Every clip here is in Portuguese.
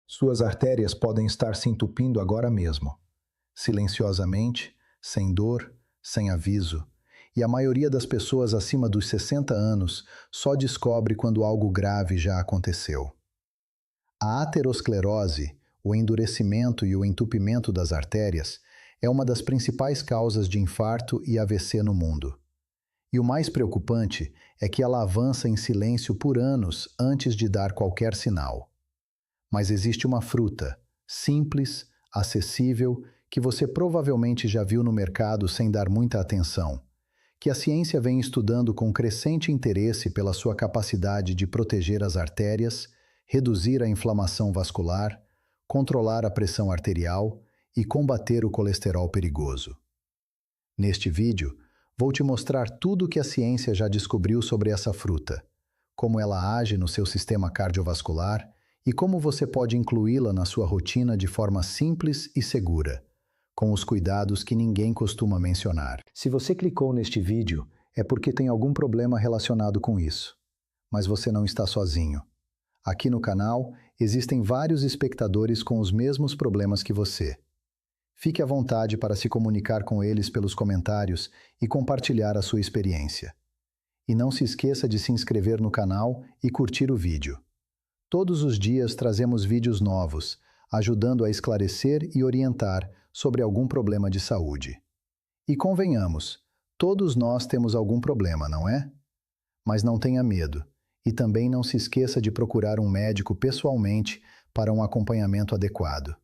Suas artérias podem estar se entupindo agora mesmo, silenciosamente, sem dor, sem aviso, e a maioria das pessoas acima dos 60 anos só descobre quando algo grave já aconteceu. A aterosclerose, o endurecimento e o entupimento das artérias, é uma das principais causas de infarto e AVC no mundo. E o mais preocupante é que ela avança em silêncio por anos antes de dar qualquer sinal. Mas existe uma fruta, simples, acessível, que você provavelmente já viu no mercado sem dar muita atenção, que a ciência vem estudando com crescente interesse pela sua capacidade de proteger as artérias, reduzir a inflamação vascular, controlar a pressão arterial e combater o colesterol perigoso. Neste vídeo, vou te mostrar tudo o que a ciência já descobriu sobre essa fruta, como ela age no seu sistema cardiovascular e como você pode incluí-la na sua rotina de forma simples e segura, com os cuidados que ninguém costuma mencionar. Se você clicou neste vídeo, é porque tem algum problema relacionado com isso. Mas você não está sozinho. Aqui no canal, existem vários espectadores com os mesmos problemas que você. Fique à vontade para se comunicar com eles pelos comentários e compartilhar a sua experiência. E não se esqueça de se inscrever no canal e curtir o vídeo. Todos os dias trazemos vídeos novos, ajudando a esclarecer e orientar sobre algum problema de saúde. E convenhamos, todos nós temos algum problema, não é? Mas não tenha medo, e também não se esqueça de procurar um médico pessoalmente para um acompanhamento adequado.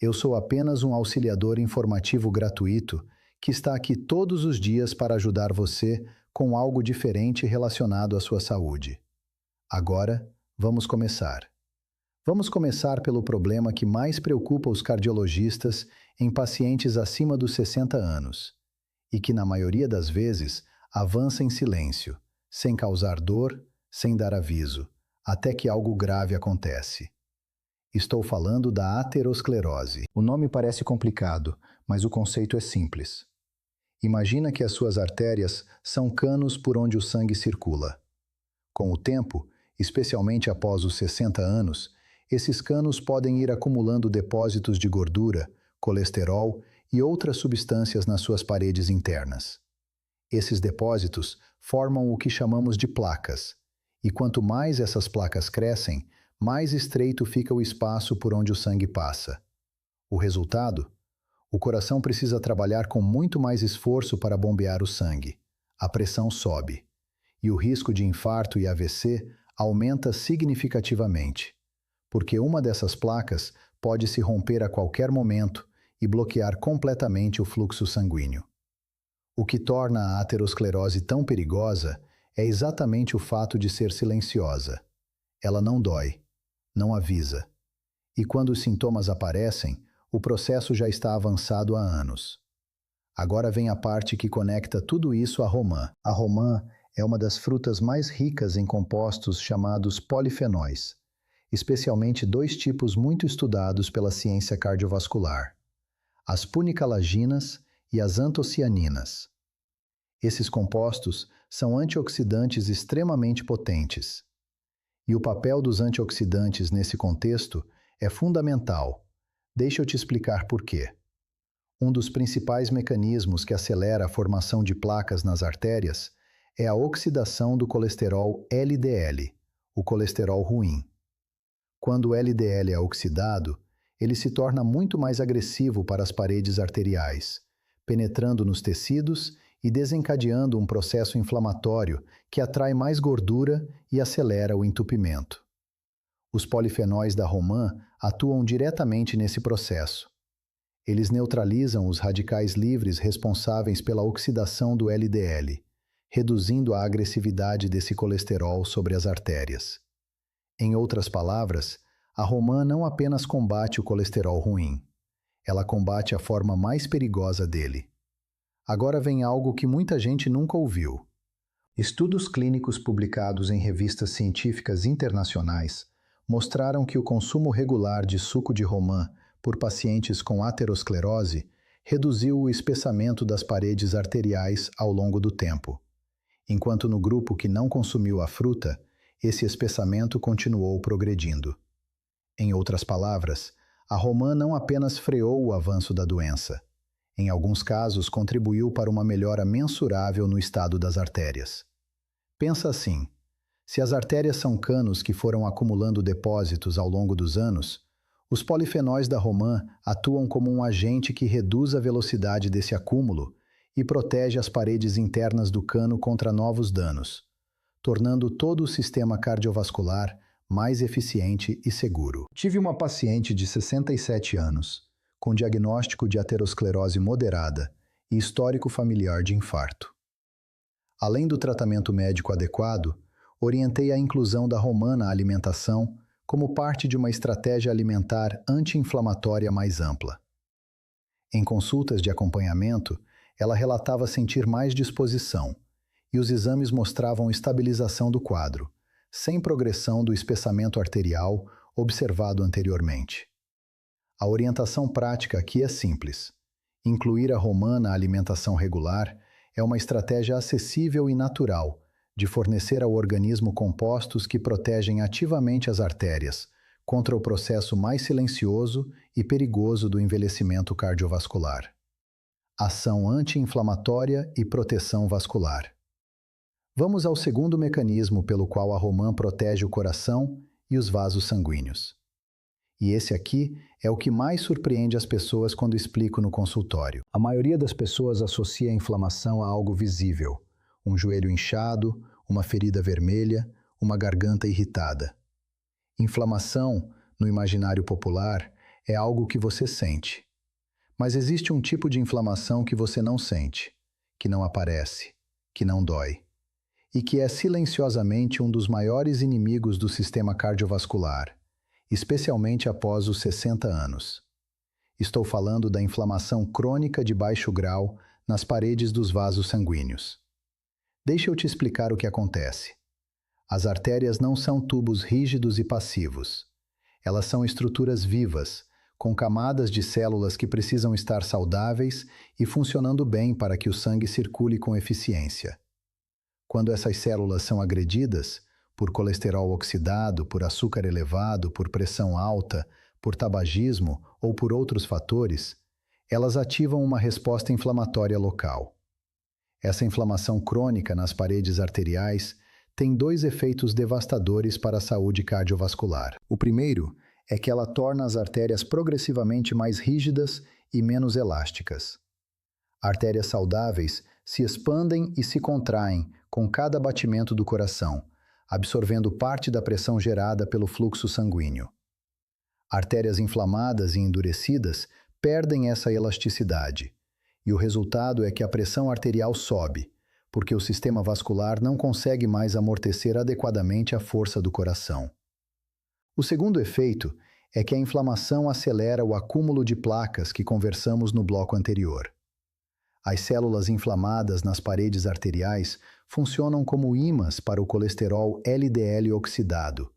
Eu sou apenas um auxiliador informativo gratuito que está aqui todos os dias para ajudar você com algo diferente relacionado à sua saúde. Agora, vamos começar. Vamos começar pelo problema que mais preocupa os cardiologistas em pacientes acima dos 60 anos e que, na maioria das vezes, avança em silêncio, sem causar dor, sem dar aviso, até que algo grave acontece. Estou falando da aterosclerose. O nome parece complicado, mas o conceito é simples. Imagina que as suas artérias são canos por onde o sangue circula. Com o tempo, especialmente após os 60 anos, esses canos podem ir acumulando depósitos de gordura, colesterol e outras substâncias nas suas paredes internas. Esses depósitos formam o que chamamos de placas, e quanto mais essas placas crescem, mais estreito fica o espaço por onde o sangue passa. O resultado? O coração precisa trabalhar com muito mais esforço para bombear o sangue. A pressão sobe. E o risco de infarto e AVC aumenta significativamente, porque uma dessas placas pode se romper a qualquer momento e bloquear completamente o fluxo sanguíneo. O que torna a aterosclerose tão perigosa é exatamente o fato de ser silenciosa. Ela não dói, não avisa. E quando os sintomas aparecem, o processo já está avançado há anos. Agora vem a parte que conecta tudo isso à romã. A romã é uma das frutas mais ricas em compostos chamados polifenóis, especialmente dois tipos muito estudados pela ciência cardiovascular: as punicalaginas e as antocianinas. Esses compostos são antioxidantes extremamente potentes. E o papel dos antioxidantes nesse contexto é fundamental. Deixa eu te explicar por quê. Um dos principais mecanismos que acelera a formação de placas nas artérias é a oxidação do colesterol LDL, o colesterol ruim. Quando o LDL é oxidado, ele se torna muito mais agressivo para as paredes arteriais, penetrando nos tecidos e desencadeando um processo inflamatório que atrai mais gordura e acelera o entupimento. Os polifenóis da romã atuam diretamente nesse processo. Eles neutralizam os radicais livres responsáveis pela oxidação do LDL, reduzindo a agressividade desse colesterol sobre as artérias. Em outras palavras, a romã não apenas combate o colesterol ruim, ela combate a forma mais perigosa dele. Agora vem algo que muita gente nunca ouviu. Estudos clínicos publicados em revistas científicas internacionais mostraram que o consumo regular de suco de romã por pacientes com aterosclerose reduziu o espessamento das paredes arteriais ao longo do tempo, enquanto no grupo que não consumiu a fruta, esse espessamento continuou progredindo. Em outras palavras, a romã não apenas freou o avanço da doença, em alguns casos contribuiu para uma melhora mensurável no estado das artérias. Pensa assim: se as artérias são canos que foram acumulando depósitos ao longo dos anos, os polifenóis da romã atuam como um agente que reduz a velocidade desse acúmulo e protege as paredes internas do cano contra novos danos, tornando todo o sistema cardiovascular mais eficiente e seguro. Tive uma paciente de 67 anos, com diagnóstico de aterosclerose moderada e histórico familiar de infarto. Além do tratamento médico adequado, orientei a inclusão da romã na alimentação como parte de uma estratégia alimentar anti-inflamatória mais ampla. Em consultas de acompanhamento, ela relatava sentir mais disposição, e os exames mostravam estabilização do quadro, sem progressão do espessamento arterial observado anteriormente. A orientação prática aqui é simples. Incluir a romã na alimentação regular é uma estratégia acessível e natural de fornecer ao organismo compostos que protegem ativamente as artérias contra o processo mais silencioso e perigoso do envelhecimento cardiovascular. Ação anti-inflamatória e proteção vascular. Vamos ao segundo mecanismo pelo qual a romã protege o coração e os vasos sanguíneos. E esse aqui é o que mais surpreende as pessoas quando explico no consultório. A maioria das pessoas associa a inflamação a algo visível: um joelho inchado, uma ferida vermelha, uma garganta irritada. Inflamação, no imaginário popular, é algo que você sente. Mas existe um tipo de inflamação que você não sente, que não aparece, que não dói, e que é silenciosamente um dos maiores inimigos do sistema cardiovascular, especialmente após os 60 anos. Estou falando da inflamação crônica de baixo grau nas paredes dos vasos sanguíneos. Deixa eu te explicar o que acontece. As artérias não são tubos rígidos e passivos. Elas são estruturas vivas, com camadas de células que precisam estar saudáveis e funcionando bem para que o sangue circule com eficiência. Quando essas células são agredidas, por colesterol oxidado, por açúcar elevado, por pressão alta, por tabagismo ou por outros fatores, elas ativam uma resposta inflamatória local. Essa inflamação crônica nas paredes arteriais tem dois efeitos devastadores para a saúde cardiovascular. O primeiro é que ela torna as artérias progressivamente mais rígidas e menos elásticas. Artérias saudáveis se expandem e se contraem com cada batimento do coração, absorvendo parte da pressão gerada pelo fluxo sanguíneo. Artérias inflamadas e endurecidas perdem essa elasticidade, e o resultado é que a pressão arterial sobe, porque o sistema vascular não consegue mais amortecer adequadamente a força do coração. O segundo efeito é que a inflamação acelera o acúmulo de placas que conversamos no bloco anterior. As células inflamadas nas paredes arteriais funcionam como ímãs para o colesterol LDL oxidado,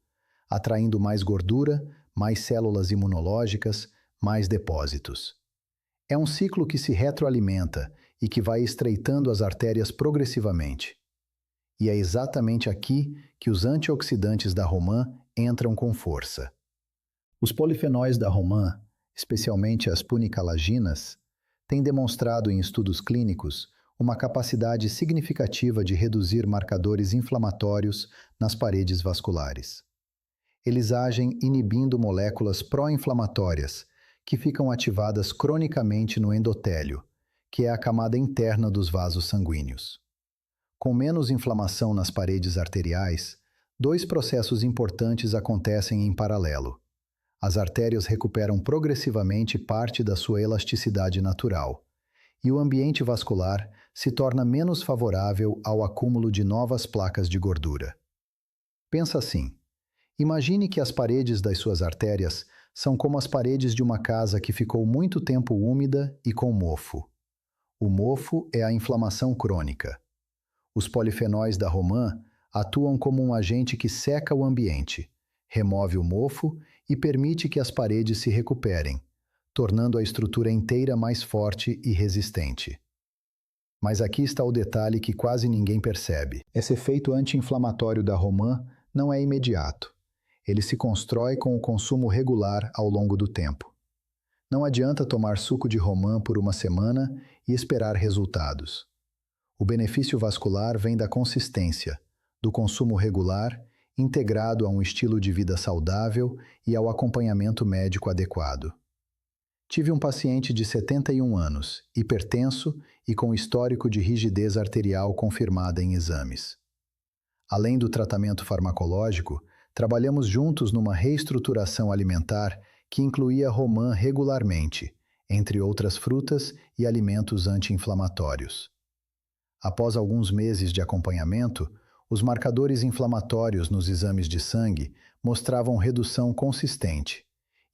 atraindo mais gordura, mais células imunológicas, mais depósitos. É um ciclo que se retroalimenta e que vai estreitando as artérias progressivamente. E é exatamente aqui que os antioxidantes da romã entram com força. Os polifenóis da romã, especialmente as punicalaginas, têm demonstrado em estudos clínicos uma capacidade significativa de reduzir marcadores inflamatórios nas paredes vasculares. Eles agem inibindo moléculas pró-inflamatórias que ficam ativadas cronicamente no endotélio, que é a camada interna dos vasos sanguíneos. Com menos inflamação nas paredes arteriais, dois processos importantes acontecem em paralelo. As artérias recuperam progressivamente parte da sua elasticidade natural, e o ambiente vascular se torna menos favorável ao acúmulo de novas placas de gordura. Pensa assim: imagine que as paredes das suas artérias são como as paredes de uma casa que ficou muito tempo úmida e com mofo. O mofo é a inflamação crônica. Os polifenóis da romã atuam como um agente que seca o ambiente, remove o mofo e permite que as paredes se recuperem, tornando a estrutura inteira mais forte e resistente. Mas aqui está o detalhe que quase ninguém percebe. Esse efeito anti-inflamatório da romã não é imediato. Ele se constrói com o consumo regular ao longo do tempo. Não adianta tomar suco de romã por uma semana e esperar resultados. O benefício vascular vem da consistência, do consumo regular, integrado a um estilo de vida saudável e ao acompanhamento médico adequado. Tive um paciente de 71 anos, hipertenso e com histórico de rigidez arterial confirmada em exames. Além do tratamento farmacológico, trabalhamos juntos numa reestruturação alimentar que incluía romã regularmente, entre outras frutas e alimentos anti-inflamatórios. Após alguns meses de acompanhamento, os marcadores inflamatórios nos exames de sangue mostravam redução consistente,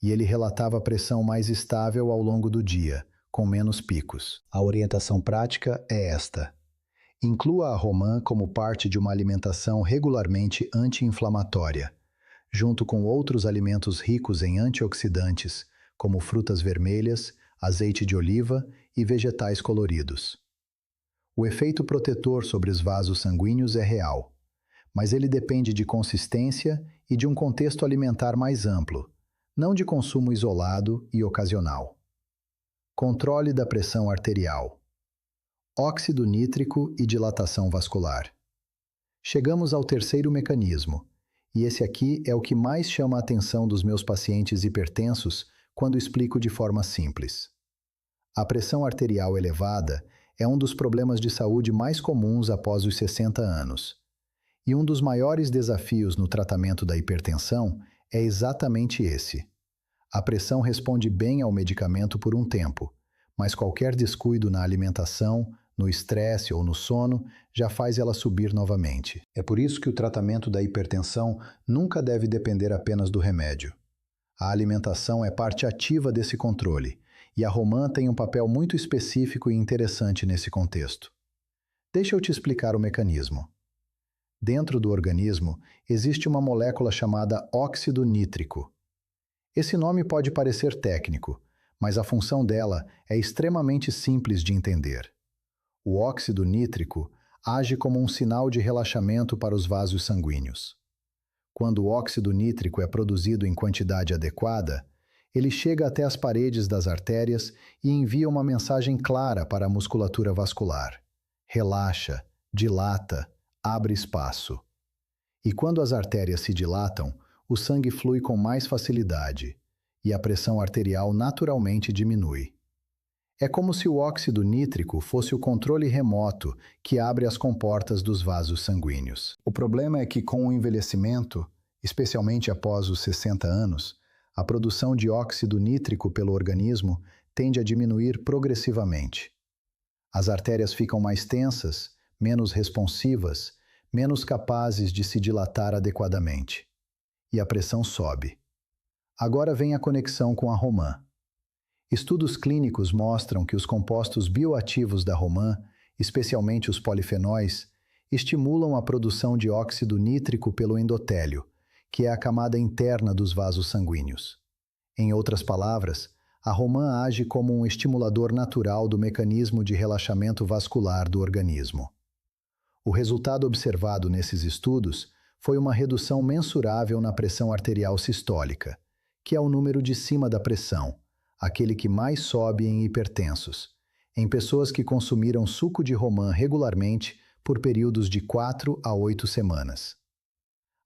e ele relatava pressão mais estável ao longo do dia, com menos picos. A orientação prática é esta: inclua a romã como parte de uma alimentação regularmente anti-inflamatória, junto com outros alimentos ricos em antioxidantes, como frutas vermelhas, azeite de oliva e vegetais coloridos. O efeito protetor sobre os vasos sanguíneos é real, mas ele depende de consistência e de um contexto alimentar mais amplo, não de consumo isolado e ocasional. Controle da pressão arterial. Óxido nítrico e dilatação vascular. Chegamos ao terceiro mecanismo, e esse aqui é o que mais chama a atenção dos meus pacientes hipertensos quando explico de forma simples. A pressão arterial elevada é um dos problemas de saúde mais comuns após os 60 anos. E um dos maiores desafios no tratamento da hipertensão é exatamente esse. A pressão responde bem ao medicamento por um tempo, mas qualquer descuido na alimentação, no estresse ou no sono já faz ela subir novamente. É por isso que o tratamento da hipertensão nunca deve depender apenas do remédio. A alimentação é parte ativa desse controle, e a romã tem um papel muito específico e interessante nesse contexto. Deixa eu te explicar o mecanismo. Dentro do organismo, existe uma molécula chamada óxido nítrico. Esse nome pode parecer técnico, mas a função dela é extremamente simples de entender. O óxido nítrico age como um sinal de relaxamento para os vasos sanguíneos. Quando o óxido nítrico é produzido em quantidade adequada, ele chega até as paredes das artérias e envia uma mensagem clara para a musculatura vascular. Relaxa, dilata, abre espaço. E quando as artérias se dilatam, o sangue flui com mais facilidade e a pressão arterial naturalmente diminui. É como se o óxido nítrico fosse o controle remoto que abre as comportas dos vasos sanguíneos. O problema é que com o envelhecimento, especialmente após os 60 anos, a produção de óxido nítrico pelo organismo tende a diminuir progressivamente. As artérias ficam mais tensas, menos responsivas, menos capazes de se dilatar adequadamente. E a pressão sobe. Agora vem a conexão com a romã. Estudos clínicos mostram que os compostos bioativos da romã, especialmente os polifenóis, estimulam a produção de óxido nítrico pelo endotélio, que é a camada interna dos vasos sanguíneos. Em outras palavras, a romã age como um estimulador natural do mecanismo de relaxamento vascular do organismo. O resultado observado nesses estudos foi uma redução mensurável na pressão arterial sistólica, que é o número de cima da pressão, aquele que mais sobe em hipertensos, em pessoas que consumiram suco de romã regularmente por períodos de 4 a 8 semanas.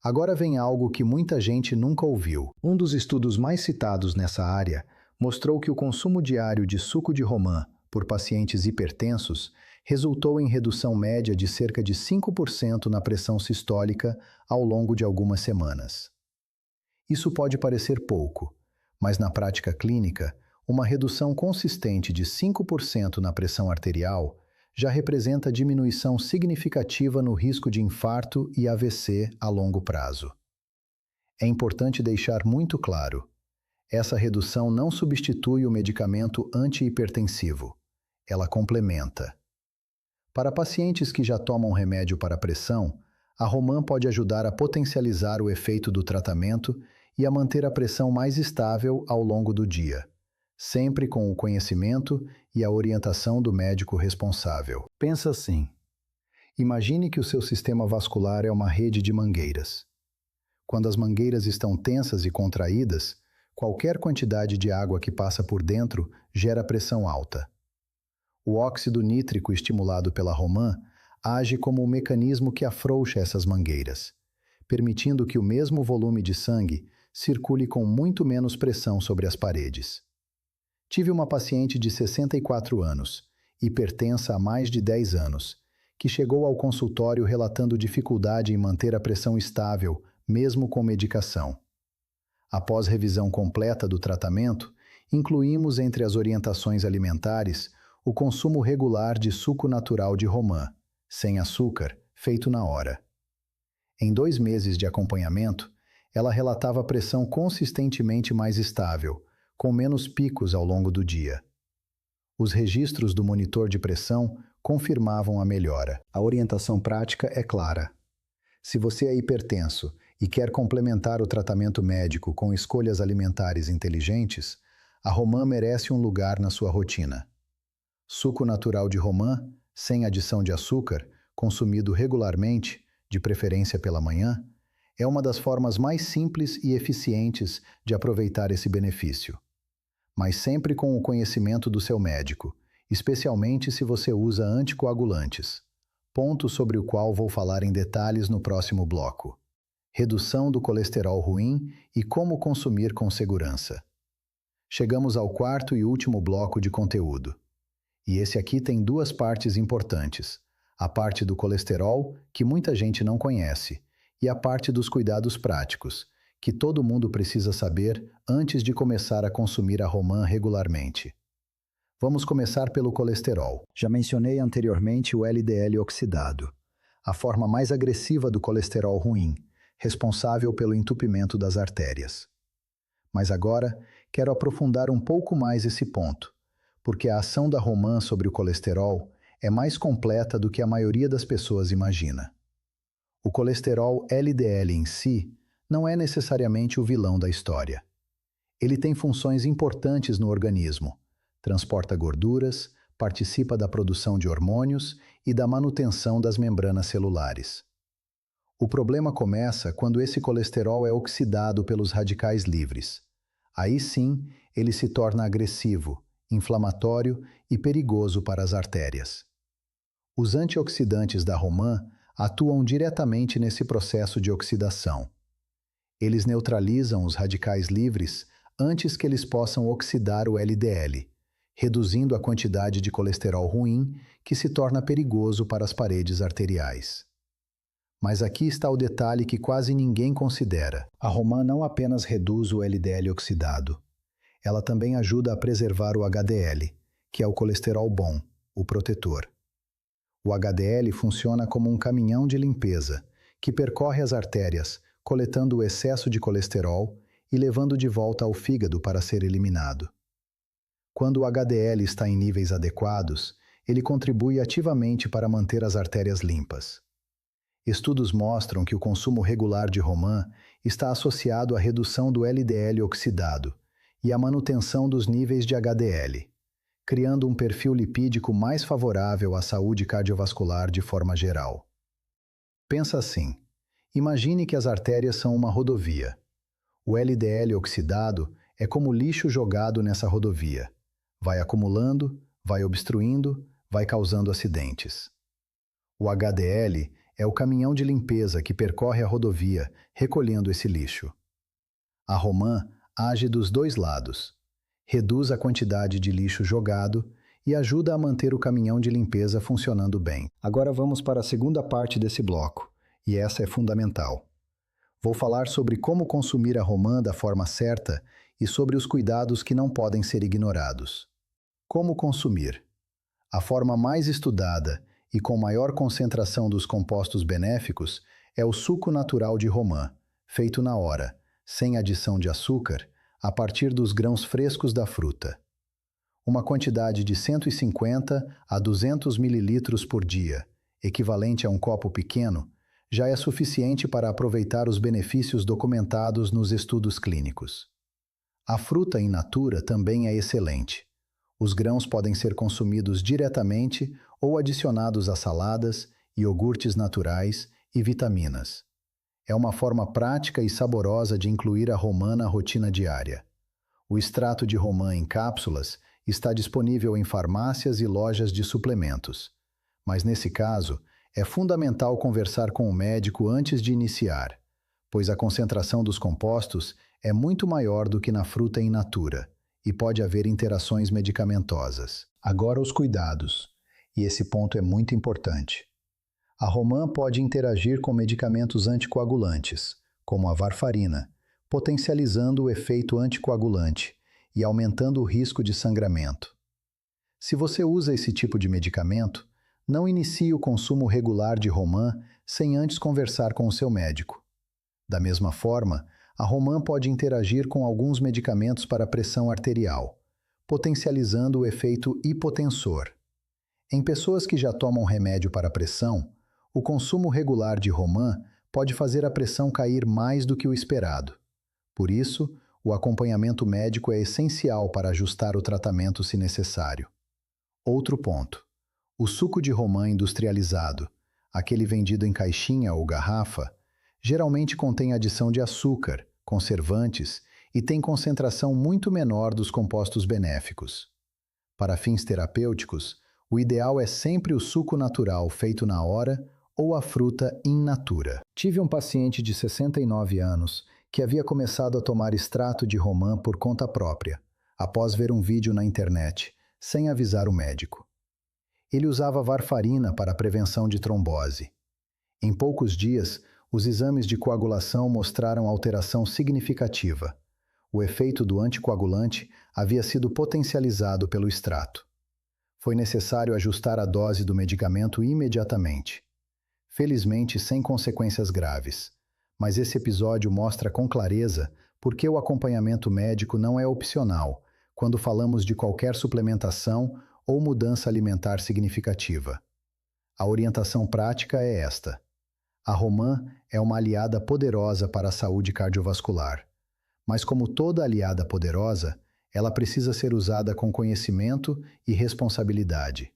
Agora vem algo que muita gente nunca ouviu. Um dos estudos mais citados nessa área mostrou que o consumo diário de suco de romã por pacientes hipertensos resultou em redução média de cerca de 5% na pressão sistólica ao longo de algumas semanas. Isso pode parecer pouco, mas na prática clínica, uma redução consistente de 5% na pressão arterial já representa diminuição significativa no risco de infarto e AVC a longo prazo. É importante deixar muito claro, essa redução não substitui o medicamento antihipertensivo, ela complementa. Para pacientes que já tomam remédio para pressão, a romã pode ajudar a potencializar o efeito do tratamento e a manter a pressão mais estável ao longo do dia, sempre com o conhecimento e a orientação do médico responsável. Pensa assim: imagine que o seu sistema vascular é uma rede de mangueiras. Quando as mangueiras estão tensas e contraídas, qualquer quantidade de água que passa por dentro gera pressão alta. O óxido nítrico estimulado pela romã age como um mecanismo que afrouxa essas mangueiras, permitindo que o mesmo volume de sangue circule com muito menos pressão sobre as paredes. Tive uma paciente de 64 anos, hipertensa há mais de 10 anos, que chegou ao consultório relatando dificuldade em manter a pressão estável, mesmo com medicação. Após revisão completa do tratamento, incluímos entre as orientações alimentares o consumo regular de suco natural de romã, sem açúcar, feito na hora. Em 2 meses de acompanhamento, ela relatava pressão consistentemente mais estável, com menos picos ao longo do dia. Os registros do monitor de pressão confirmavam a melhora. A orientação prática é clara. Se você é hipertenso e quer complementar o tratamento médico com escolhas alimentares inteligentes, a romã merece um lugar na sua rotina. Suco natural de romã, sem adição de açúcar, consumido regularmente, de preferência pela manhã, é uma das formas mais simples e eficientes de aproveitar esse benefício. Mas sempre com o conhecimento do seu médico, especialmente se você usa anticoagulantes, ponto sobre o qual vou falar em detalhes no próximo bloco. Redução do colesterol ruim e como consumir com segurança. Chegamos ao quarto e último bloco de conteúdo. E esse aqui tem 2 partes importantes. A parte do colesterol, que muita gente não conhece, e a parte dos cuidados práticos, que todo mundo precisa saber antes de começar a consumir a romã regularmente. Vamos começar pelo colesterol. Já mencionei anteriormente o LDL oxidado, a forma mais agressiva do colesterol ruim, responsável pelo entupimento das artérias. Mas agora, quero aprofundar um pouco mais esse ponto, porque a ação da romã sobre o colesterol é mais completa do que a maioria das pessoas imagina. O colesterol LDL em si não é necessariamente o vilão da história. Ele tem funções importantes no organismo, transporta gorduras, participa da produção de hormônios e da manutenção das membranas celulares. O problema começa quando esse colesterol é oxidado pelos radicais livres. Aí sim, ele se torna agressivo, inflamatório e perigoso para as artérias. Os antioxidantes da romã atuam diretamente nesse processo de oxidação. Eles neutralizam os radicais livres antes que eles possam oxidar o LDL, reduzindo a quantidade de colesterol ruim que se torna perigoso para as paredes arteriais. Mas aqui está o detalhe que quase ninguém considera. A romã não apenas reduz o LDL oxidado, ela também ajuda a preservar o HDL, que é o colesterol bom, o protetor. O HDL funciona como um caminhão de limpeza, que percorre as artérias, coletando o excesso de colesterol e levando de volta ao fígado para ser eliminado. Quando o HDL está em níveis adequados, ele contribui ativamente para manter as artérias limpas. Estudos mostram que o consumo regular de romã está associado à redução do LDL oxidado e à manutenção dos níveis de HDL, criando um perfil lipídico mais favorável à saúde cardiovascular de forma geral. Pensa assim: imagine que as artérias são uma rodovia. O LDL oxidado é como lixo jogado nessa rodovia. Vai acumulando, vai obstruindo, vai causando acidentes. O HDL é o caminhão de limpeza que percorre a rodovia, recolhendo esse lixo. A romã age dos 2 lados. Reduz a quantidade de lixo jogado e ajuda a manter o caminhão de limpeza funcionando bem. Agora vamos para a segunda parte desse bloco, e essa é fundamental. Vou falar sobre como consumir a romã da forma certa e sobre os cuidados que não podem ser ignorados. Como consumir? A forma mais estudada e com maior concentração dos compostos benéficos é o suco natural de romã, feito na hora, sem adição de açúcar, a partir dos grãos frescos da fruta. Uma quantidade de 150 a 200 ml por dia, equivalente a um copo pequeno, já é suficiente para aproveitar os benefícios documentados nos estudos clínicos. A fruta in natura também é excelente. Os grãos podem ser consumidos diretamente ou adicionados a saladas, iogurtes naturais e vitaminas. É uma forma prática e saborosa de incluir a romã na rotina diária. O extrato de romã em cápsulas está disponível em farmácias e lojas de suplementos. Mas nesse caso, é fundamental conversar com o médico antes de iniciar, pois a concentração dos compostos é muito maior do que na fruta in natura e pode haver interações medicamentosas. Agora os cuidados, e esse ponto é muito importante. A romã pode interagir com medicamentos anticoagulantes, como a varfarina, potencializando o efeito anticoagulante e aumentando o risco de sangramento. Se você usa esse tipo de medicamento, não inicie o consumo regular de romã sem antes conversar com o seu médico. Da mesma forma, a romã pode interagir com alguns medicamentos para pressão arterial, potencializando o efeito hipotensor. Em pessoas que já tomam remédio para pressão, o consumo regular de romã pode fazer a pressão cair mais do que o esperado. Por isso, o acompanhamento médico é essencial para ajustar o tratamento se necessário. Outro ponto. O suco de romã industrializado, aquele vendido em caixinha ou garrafa, geralmente contém adição de açúcar, conservantes e tem concentração muito menor dos compostos benéficos. Para fins terapêuticos, o ideal é sempre o suco natural feito na hora ou a fruta in natura. Tive um paciente de 69 anos que havia começado a tomar extrato de romã por conta própria, após ver um vídeo na internet, sem avisar o médico. Ele usava varfarina para a prevenção de trombose. Em poucos dias, os exames de coagulação mostraram alteração significativa. O efeito do anticoagulante havia sido potencializado pelo extrato. Foi necessário ajustar a dose do medicamento imediatamente. Felizmente, sem consequências graves. Mas esse episódio mostra com clareza por que o acompanhamento médico não é opcional quando falamos de qualquer suplementação ou mudança alimentar significativa. A orientação prática é esta. A romã é uma aliada poderosa para a saúde cardiovascular, mas como toda aliada poderosa, ela precisa ser usada com conhecimento e responsabilidade.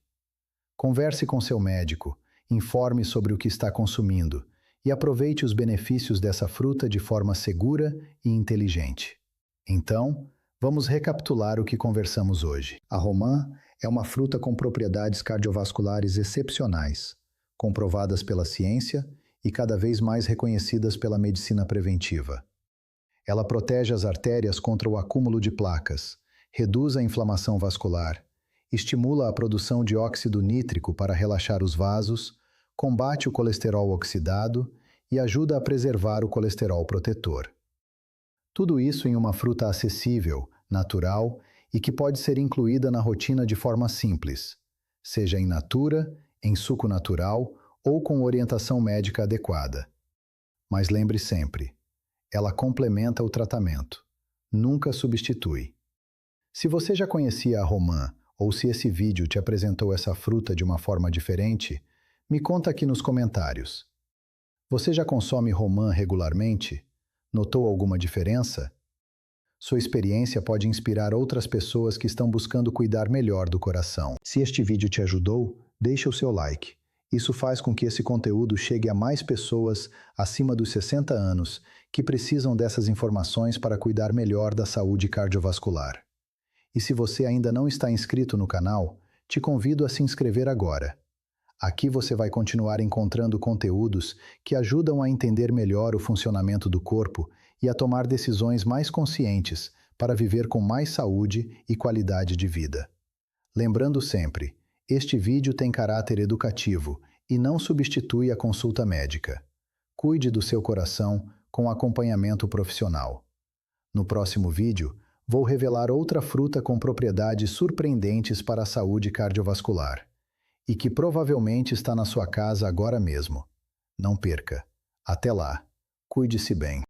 Converse com seu médico, informe sobre o que está consumindo e aproveite os benefícios dessa fruta de forma segura e inteligente. Então, vamos recapitular o que conversamos hoje. A romã é uma fruta com propriedades cardiovasculares excepcionais, comprovadas pela ciência e cada vez mais reconhecidas pela medicina preventiva. Ela protege as artérias contra o acúmulo de placas, reduz a inflamação vascular, estimula a produção de óxido nítrico para relaxar os vasos, combate o colesterol oxidado e ajuda a preservar o colesterol protetor. Tudo isso em uma fruta acessível, natural e que pode ser incluída na rotina de forma simples, seja in natura, em suco natural ou com orientação médica adequada. Mas lembre sempre, ela complementa o tratamento, nunca substitui. Se você já conhecia a romã ou se esse vídeo te apresentou essa fruta de uma forma diferente, me conta aqui nos comentários. Você já consome romã regularmente? Notou alguma diferença? Sua experiência pode inspirar outras pessoas que estão buscando cuidar melhor do coração. Se este vídeo te ajudou, deixa o seu like. Isso faz com que esse conteúdo chegue a mais pessoas acima dos 60 anos que precisam dessas informações para cuidar melhor da saúde cardiovascular. E se você ainda não está inscrito no canal, te convido a se inscrever agora. Aqui você vai continuar encontrando conteúdos que ajudam a entender melhor o funcionamento do corpo e a tomar decisões mais conscientes para viver com mais saúde e qualidade de vida. Lembrando sempre, este vídeo tem caráter educativo e não substitui a consulta médica. Cuide do seu coração com acompanhamento profissional. No próximo vídeo, vou revelar outra fruta com propriedades surpreendentes para a saúde cardiovascular e que provavelmente está na sua casa agora mesmo. Não perca. Até lá. Cuide-se bem.